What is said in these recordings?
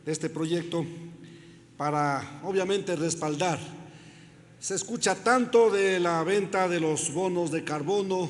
de este proyecto para, obviamente, respaldar. Se escucha tanto de la venta de los bonos de carbono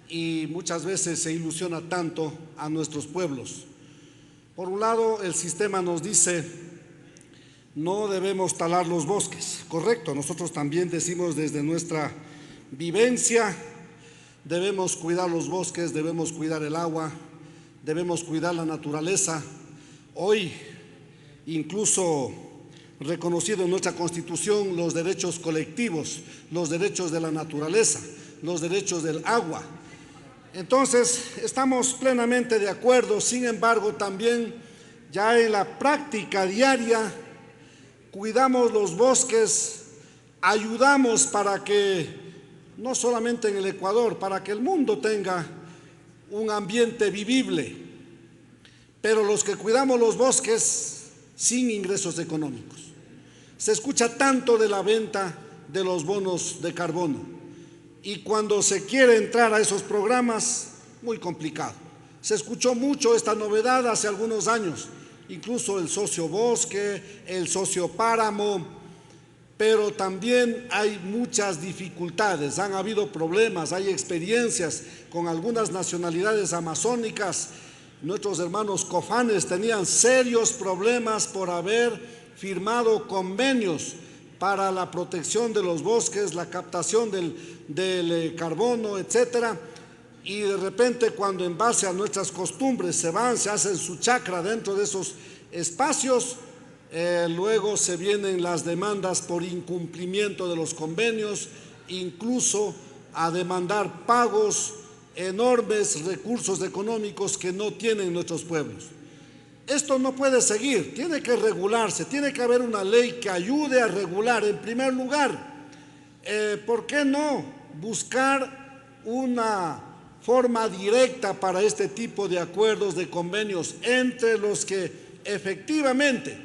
y muchas veces se ilusiona tanto a nuestros pueblos. Por un lado, el sistema nos dice: no debemos talar los bosques. Correcto, nosotros también decimos desde nuestra vivencia: debemos cuidar los bosques, debemos cuidar el agua, debemos cuidar la naturaleza. Hoy, incluso reconocido en nuestra Constitución, los derechos colectivos, los derechos de la naturaleza, los derechos del agua. Entonces, estamos plenamente de acuerdo. Sin embargo, también ya en la práctica diaria cuidamos los bosques, ayudamos para que, no solamente en el Ecuador, para que el mundo tenga un ambiente vivible, pero los que cuidamos los bosques sin ingresos económicos. Se escucha tanto de la venta de los bonos de carbono y cuando se quiere entrar a esos programas, muy complicado. Se escuchó mucho esta novedad hace algunos años, incluso el socio bosque, el socio páramo, pero también hay muchas dificultades, han habido problemas, hay experiencias con algunas nacionalidades amazónicas. Nuestros hermanos cofanes tenían serios problemas por haber firmado convenios para la protección de los bosques, la captación del carbono, etcétera, y de repente, cuando en base a nuestras costumbres se hacen su chacra dentro de esos espacios, luego se vienen las demandas por incumplimiento de los convenios, incluso a demandar pagos enormes, recursos económicos que no tienen nuestros pueblos. Esto no puede seguir, tiene que regularse, tiene que haber una ley que ayude a regular. En primer lugar, ¿por qué no buscar una forma directa para este tipo de acuerdos, de convenios entre los que efectivamente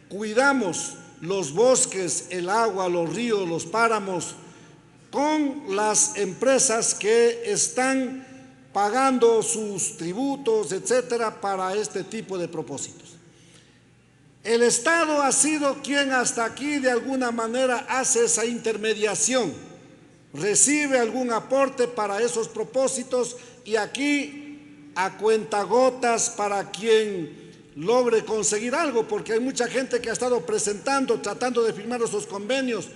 cuidamos los bosques, el agua, los ríos, los páramos, con las empresas que están pagando sus tributos, etcétera, para este tipo de propósitos? El Estado ha sido quien hasta aquí de alguna manera hace esa intermediación, recibe algún aporte para esos propósitos y aquí a cuentagotas para quien logre conseguir algo, porque hay mucha gente que ha estado presentando, tratando de firmar esos convenios,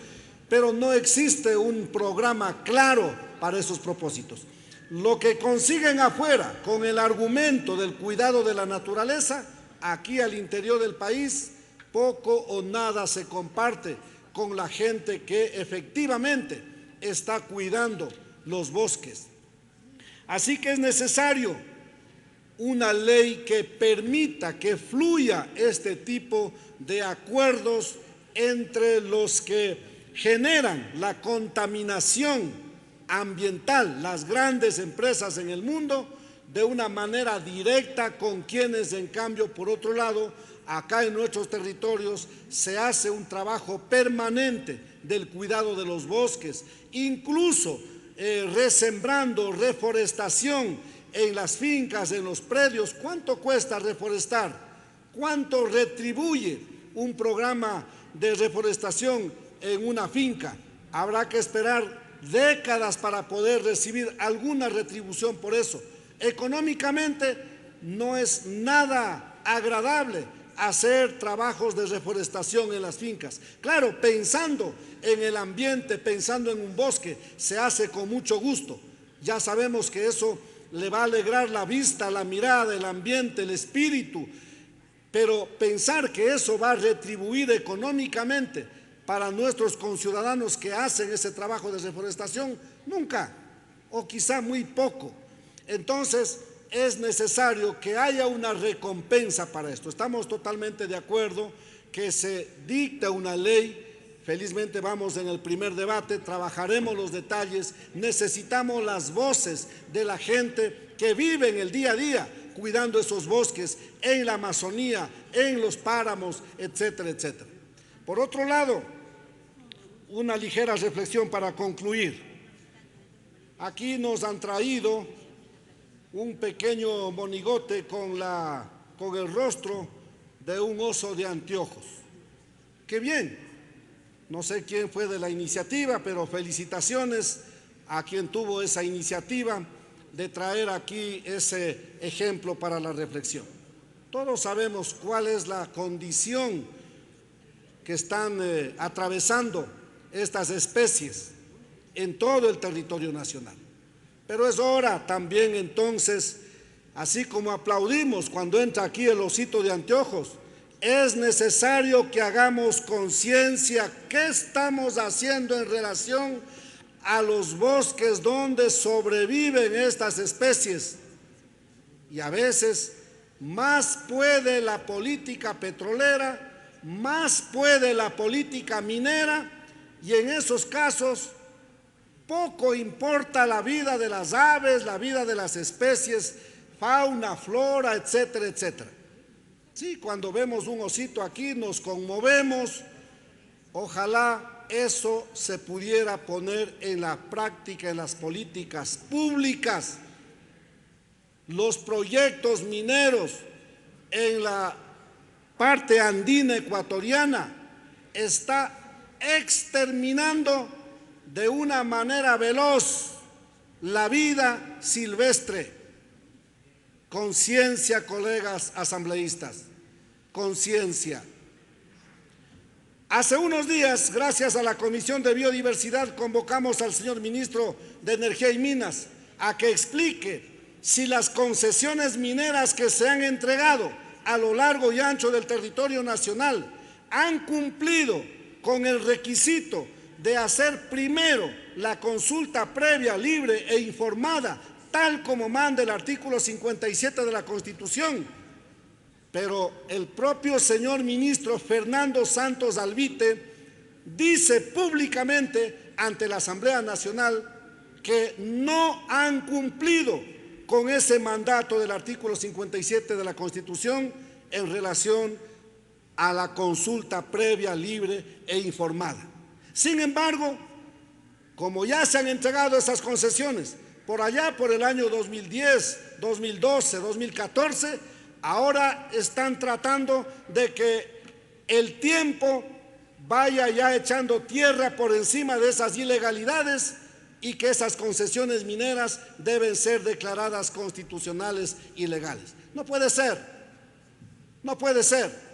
pero no existe un programa claro para esos propósitos. Lo que consiguen afuera con el argumento del cuidado de la naturaleza, aquí al interior del país poco o nada se comparte con la gente que efectivamente está cuidando los bosques. Así que es necesario una ley que permita que fluya este tipo de acuerdos entre los que generan la contaminación ambiental, las grandes empresas en el mundo, de una manera directa con quienes, en cambio, por otro lado, acá en nuestros territorios se hace un trabajo permanente del cuidado de los bosques, incluso resembrando, reforestación en las fincas, en los predios. ¿Cuánto cuesta reforestar? ¿Cuánto retribuye un programa de reforestación en una finca? Habrá que esperar décadas para poder recibir alguna retribución por eso. Económicamente no es nada agradable hacer trabajos de reforestación en las fincas. Claro, pensando en el ambiente, pensando en un bosque, se hace con mucho gusto. Ya sabemos que eso le va a alegrar la vista, la mirada, el ambiente, el espíritu, pero pensar que eso va a retribuir económicamente para nuestros conciudadanos que hacen ese trabajo de reforestación, nunca, o quizá muy poco. Entonces, es necesario que haya una recompensa para esto. Estamos totalmente de acuerdo que se dicte una ley. Felizmente vamos en el primer debate, trabajaremos los detalles. Necesitamos las voces de la gente que vive en el día a día cuidando esos bosques en la Amazonía, en los páramos, etcétera, etcétera. Por otro lado, una ligera reflexión para concluir. Aquí nos han traído un pequeño monigote con el rostro de un oso de anteojos. ¡Qué bien! No sé quién fue de la iniciativa, pero felicitaciones a quien tuvo esa iniciativa de traer aquí ese ejemplo para la reflexión. Todos sabemos cuál es la condición que están atravesando estas especies en todo el territorio nacional. Pero es hora también entonces, así como aplaudimos cuando entra aquí el osito de anteojos, es necesario que hagamos conciencia qué estamos haciendo en relación a los bosques donde sobreviven estas especies. Y a veces más puede la política petrolera, más puede la política minera, y en esos casos poco importa la vida de las aves, la vida de las especies, fauna, flora, etcétera, etcétera. Sí, cuando vemos un osito aquí nos conmovemos. Ojalá eso se pudiera poner en la práctica, en las políticas públicas. Los proyectos mineros en la parte andina ecuatoriana está exterminando de una manera veloz la vida silvestre. Conciencia, colegas asambleístas, conciencia. Hace unos días, gracias a la Comisión de Biodiversidad, convocamos al señor ministro de Energía y Minas a que explique si las concesiones mineras que se han entregado a lo largo y ancho del territorio nacional han cumplido con el requisito de hacer primero la consulta previa, libre e informada, tal como manda el artículo 57 de la Constitución. Pero el propio señor ministro Fernando Santos Alvite dice públicamente ante la Asamblea Nacional que no han cumplido con ese mandato del artículo 57 de la Constitución en relación a la consulta previa, libre e informada. Sin embargo, como ya se han entregado esas concesiones por allá por el año 2010, 2012, 2014, ahora están tratando de que el tiempo vaya ya echando tierra por encima de esas ilegalidades y que esas concesiones mineras deben ser declaradas constitucionales y legales. No puede ser, no puede ser.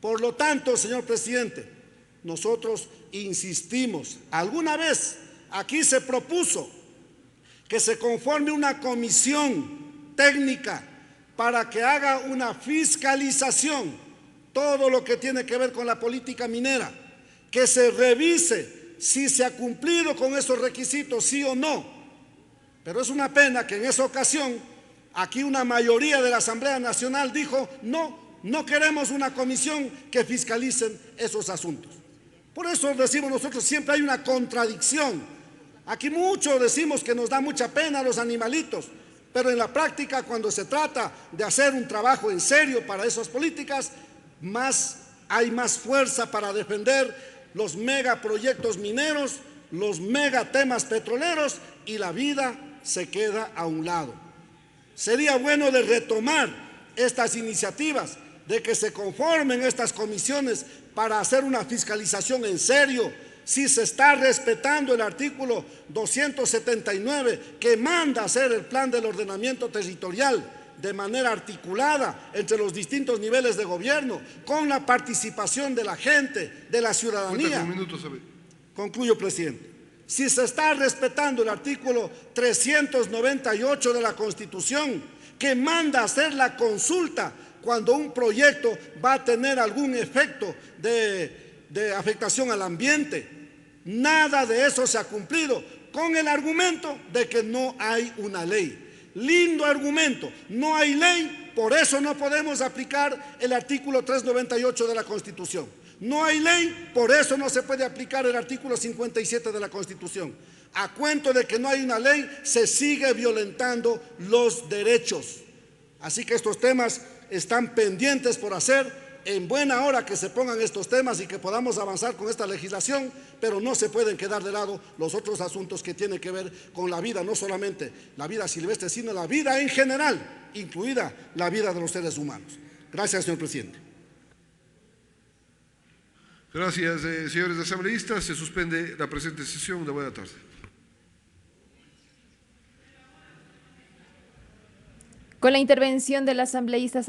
Por lo tanto, señor presidente, nosotros insistimos, alguna vez aquí se propuso que se conforme una comisión técnica para que haga una fiscalización, todo lo que tiene que ver con la política minera, que se revise si se ha cumplido con esos requisitos, sí o no. Pero es una pena que en esa ocasión, aquí una mayoría de la Asamblea Nacional dijo, no queremos una comisión que fiscalicen esos asuntos. Por eso decimos nosotros, siempre hay una contradicción. Aquí muchos decimos que nos da mucha pena a los animalitos, pero en la práctica, cuando se trata de hacer un trabajo en serio para esas políticas, hay más fuerza para defender los megaproyectos mineros, los megatemas petroleros, y la vida se queda a un lado. Sería bueno de retomar estas iniciativas, de que se conformen estas comisiones para hacer una fiscalización en serio, si se está respetando el artículo 279 que manda hacer el plan del ordenamiento territorial de manera articulada entre los distintos niveles de gobierno, con la participación de la gente, de la ciudadanía. Concluyo, presidente. Si se está respetando el artículo 398 de la Constitución, que manda hacer la consulta cuando un proyecto va a tener algún efecto de afectación al ambiente, nada de eso se ha cumplido, con el argumento de que no hay una ley. Lindo argumento, no hay ley, por eso no podemos aplicar el artículo 398 de la Constitución. No hay ley, por eso no se puede aplicar el artículo 57 de la Constitución. A cuento de que no hay una ley, se sigue violentando los derechos. Así que estos temas están pendientes por hacer. En buena hora que se pongan estos temas y que podamos avanzar con esta legislación, pero no se pueden quedar de lado los otros asuntos que tienen que ver con la vida, no solamente la vida silvestre, sino la vida en general, incluida la vida de los seres humanos. Gracias, señor presidente. Gracias, señores asambleístas. Se suspende la presente sesión. Una buena tarde. Con la intervención del asambleísta